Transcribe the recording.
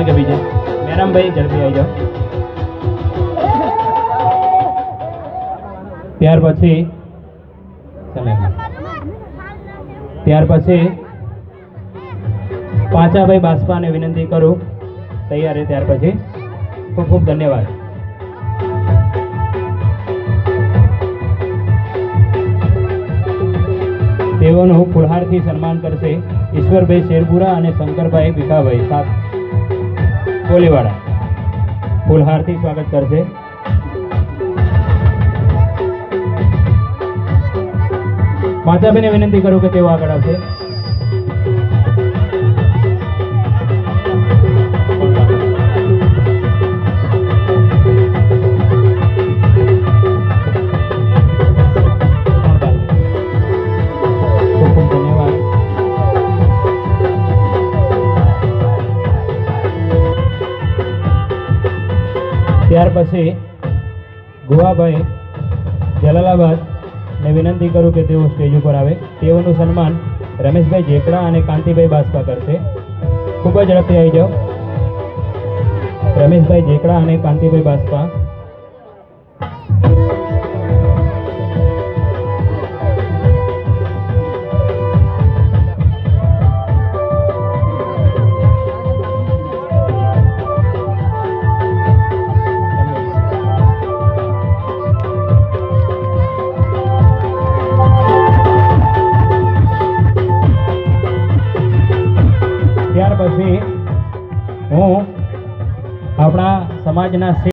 क्या बीजे मैडम भाई झड़पी आई जाओ। ત્યાર પછી પાંચાભાઈ બાસ્પાને વિનંતી કરું તૈયાર છે। ત્યાર પછી ખૂબ ખૂબ ધન્યવાદ। તેઓનું ફુલહારથી સન્માન કરશે ઈશ્વરભાઈ શેરપુરા અને શંકરભાઈ ભીખાભાઈ સાત કોલીવાડા। ફુલહારથી સ્વાગત કરશે। પાંચાભાઈને વિનંતી કરું કે તેઓ આગળ આવશે। ત્યાર પછી ગુવાભાઈ જલાલાબાદ ને વિનંતી કરું કે તેઓ સ્ટેજ ઉપર આવે। તેઓનું સન્માન રમેશભાઈ જેકડા અને કાંતિભાઈ બાસ્પા કરશે। ખૂબ જ ઝડપથી આવી જાઓ। રમેશભાઈ જેકડા અને કાંતિભાઈ બાસ્પા। ત્યાર પછી હું આપણા સમાજના